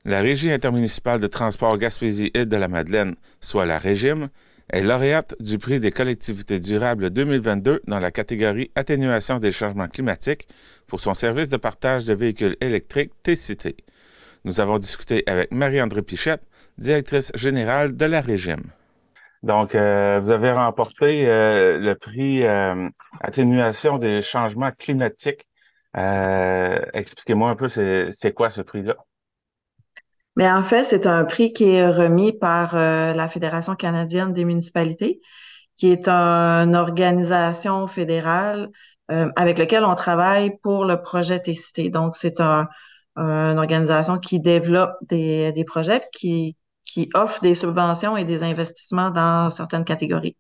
La Régie intermunicipale de transport Gaspésie-Île-de-la-Madeleine, soit la Régime, est lauréate du prix des collectivités durables 2022 dans la catégorie Atténuation des changements climatiques pour son service de partage de véhicules électriques T-Cité. Nous avons discuté avec Marie-André Pichette, directrice générale de la Régime. Donc, vous avez remporté le prix Atténuation des changements climatiques. Expliquez-moi un peu, c'est quoi ce prix-là? Mais en fait, c'est un prix qui est remis par la Fédération canadienne des municipalités, qui est une organisation fédérale avec laquelle on travaille pour le projet T-Cité. Donc, une organisation qui développe des projets, qui offre des subventions et des investissements dans certaines catégories.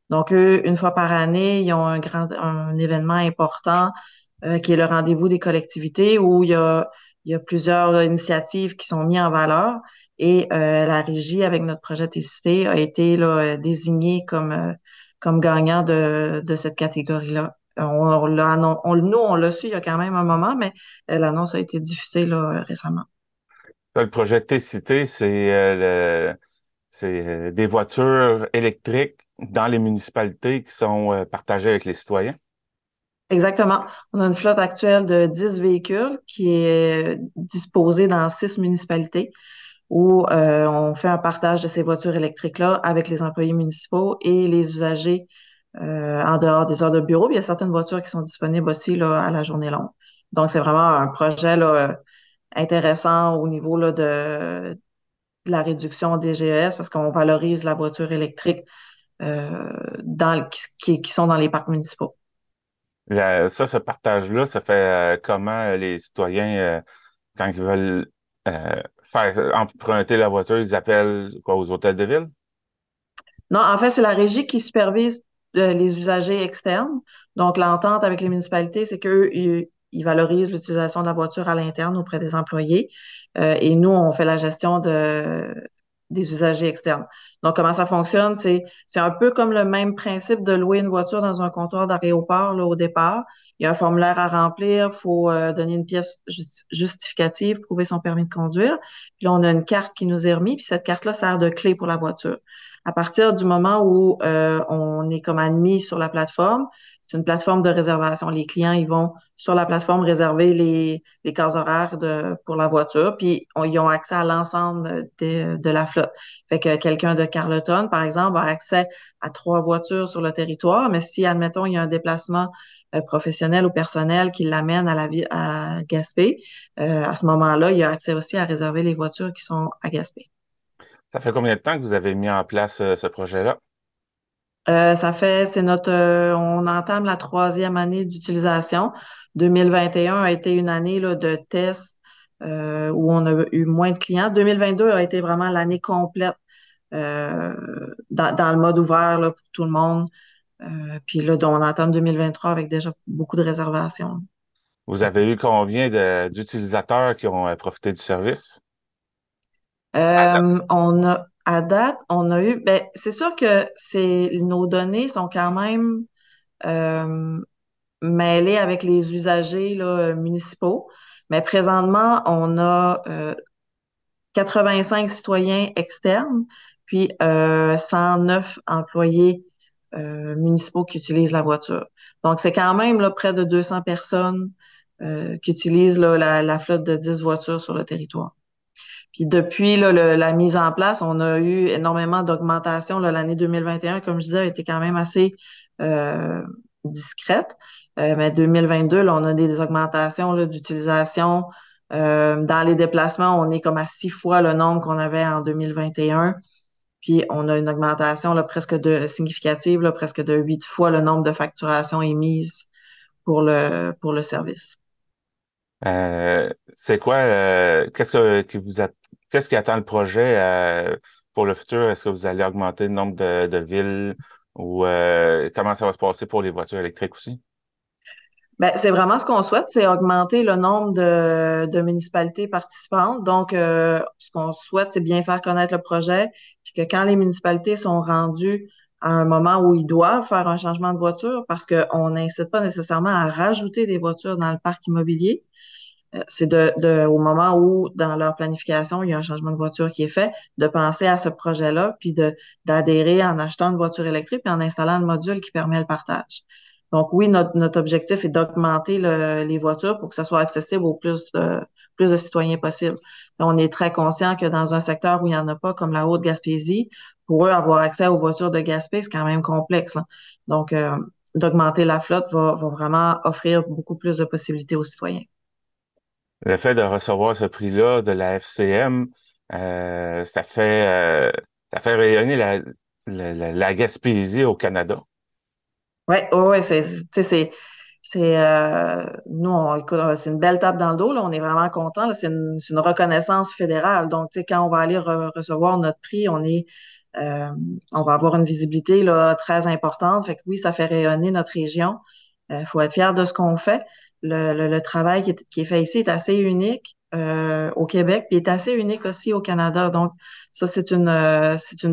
Donc, eux, une fois par année, ils ont un événement important qui est le rendez-vous des collectivités où il y a plusieurs là, initiatives qui sont mises en valeur et la régie avec notre projet Técité a été là, désignée comme gagnant de cette catégorie-là. Nous, on l'a su il y a quand même un moment, mais l'annonce a été diffusée là, récemment. Le projet T-Cité, c'est des voitures électriques dans les municipalités qui sont partagées avec les citoyens. Exactement. On a une flotte actuelle de 10 véhicules qui est disposée dans 6 municipalités où on fait un partage de ces voitures électriques-là avec les employés municipaux et les usagers en dehors des heures de bureau. Puis il y a certaines voitures qui sont disponibles aussi là, à la journée longue. Donc, c'est vraiment un projet là, intéressant au niveau là, de la réduction des GES parce qu'on valorise la voiture électrique qui sont dans les parcs municipaux. Ce partage-là, ça fait comment les citoyens, quand ils veulent faire emprunter la voiture, ils appellent quoi, aux hôtels de ville? Non, en fait, c'est la régie qui supervise les usagers externes. Donc, l'entente avec les municipalités, c'est qu'eux, ils valorisent l'utilisation de la voiture à l'interne auprès des employés. Et nous, on fait la gestion des usagers externes. Donc, comment ça fonctionne? C'est un peu comme le même principe de louer une voiture dans un comptoir d'aéroport, là, au départ. Il y a un formulaire à remplir, il faut donner une pièce justificative, prouver son permis de conduire. Puis là, on a une carte qui nous est remise, puis cette carte-là sert de clé pour la voiture. À partir du moment où on est comme admis sur la plateforme, c'est une plateforme de réservation. Les clients, ils vont sur la plateforme réserver les cases horaires pour la voiture, puis ils ont accès à l'ensemble de la flotte. Fait que quelqu'un de Carleton, par exemple, a accès à 3 voitures sur le territoire, mais si, admettons, il y a un déplacement professionnel ou personnel qui l'amène à la vie à Gaspé, à ce moment-là, il a accès aussi à réserver les voitures qui sont à Gaspé. Ça fait combien de temps que vous avez mis en place ce projet-là? On entame la 3e année d'utilisation. 2021 a été une année là, de test où on a eu moins de clients. 2022 a été vraiment l'année complète dans le mode ouvert là, pour tout le monde. Puis là, on entame 2023 avec déjà beaucoup de réservations. Vous avez eu combien d'utilisateurs qui ont profité du service? À date, on a eu, ben, c'est sûr que nos données sont quand même euh, mêlés avec les usagers là, municipaux. Mais présentement, on a 85 citoyens externes, puis 109 employés municipaux qui utilisent la voiture. Donc, c'est quand même là, près de 200 personnes qui utilisent là, la flotte de 10 voitures sur le territoire. Puis depuis là, la mise en place, on a eu énormément d'augmentation. L'année 2021, comme je disais, a été quand même assez euh, discrète. Mais 2022, là, on a des augmentations là, d'utilisation. Dans les déplacements, on est comme à 6 fois le nombre qu'on avait en 2021. Puis on a une augmentation là, significative, là, presque de 8 fois le nombre de facturations émises pour le service. C'est quoi, qu'est-ce qui attend le projet pour le futur? Est-ce que vous allez augmenter le nombre de villes ou comment ça va se passer pour les voitures électriques aussi? Ben, c'est vraiment ce qu'on souhaite, c'est augmenter le nombre de municipalités participantes. Donc, ce qu'on souhaite, c'est bien faire connaître le projet, puis que quand les municipalités sont rendues à un moment où ils doivent faire un changement de voiture, parce qu'on n'incite pas nécessairement à rajouter des voitures dans le parc immobilier, C'est au moment où, dans leur planification, il y a un changement de voiture qui est fait, de penser à ce projet-là, puis d'adhérer en achetant une voiture électrique, puis en installant le module qui permet le partage. Donc oui, notre objectif est d'augmenter les voitures pour que ça soit accessible au plus de citoyens possible. On est très conscient que dans un secteur où il n'y en a pas, comme la Haute-Gaspésie, pour eux, avoir accès aux voitures de Gaspé, c'est quand même complexe, là. Donc, d'augmenter la flotte va vraiment offrir beaucoup plus de possibilités aux citoyens. Le fait de recevoir ce prix-là de la FCM, ça fait rayonner la Gaspésie au Canada. Ouais, ouais, nous, écoute, c'est une belle tape dans le dos, là, on est vraiment content, là, c'est une reconnaissance fédérale. Donc, tu sais, quand on va aller recevoir notre prix, euh, on va avoir une visibilité, là, très importante. Fait que oui, ça fait rayonner notre région. Faut être fier de ce qu'on fait. Le travail qui est fait ici est assez unique, au Québec, puis est assez unique aussi au Canada. Donc, ça, c'est une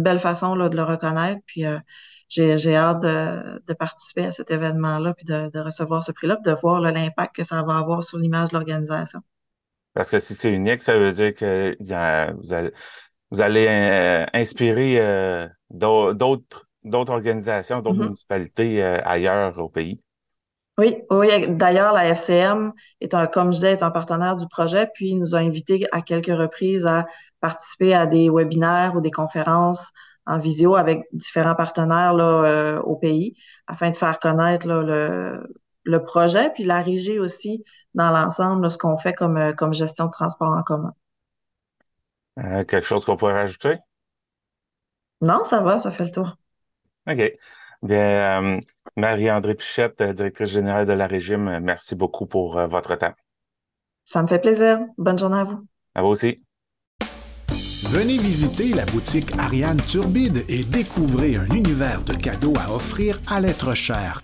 belle façon, là, de le reconnaître. Puis, j'ai hâte de participer à cet événement-là, puis de recevoir ce prix-là, puis de voir là, l'impact que ça va avoir sur l'image de l'organisation. Parce que si c'est unique, ça veut dire que vous allez inspirer d'autres organisations, d'autres Mhm. municipalités ailleurs au pays. Oui, oui. D'ailleurs, la FCM comme je disais, est un partenaire du projet, puis il nous a invités à quelques reprises à participer à des webinaires ou des conférences en visio avec différents partenaires là, au pays, afin de faire connaître là, le projet, puis la régie aussi dans l'ensemble, là, ce qu'on fait comme gestion de transport en commun. Quelque chose qu'on pourrait rajouter? Non, ça va, ça fait le tour. OK. Bien, Marie-André Pichette, directrice générale de la Régime, merci beaucoup pour votre temps. Ça me fait plaisir. Bonne journée à vous. À vous aussi. Venez visiter la boutique Ariane Turbide et découvrez un univers de cadeaux à offrir à l'être cher.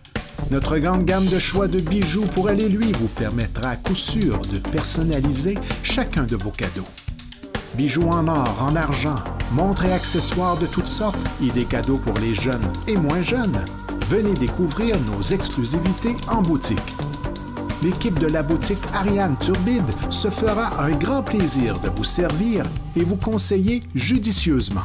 Notre grande gamme de choix de bijoux pour aller lui vous permettra à coup sûr de personnaliser chacun de vos cadeaux. Bijoux en or, en argent, montres et accessoires de toutes sortes et des cadeaux pour les jeunes et moins jeunes. Venez découvrir nos exclusivités en boutique. L'équipe de la boutique Ariane Turbide se fera un grand plaisir de vous servir et vous conseiller judicieusement.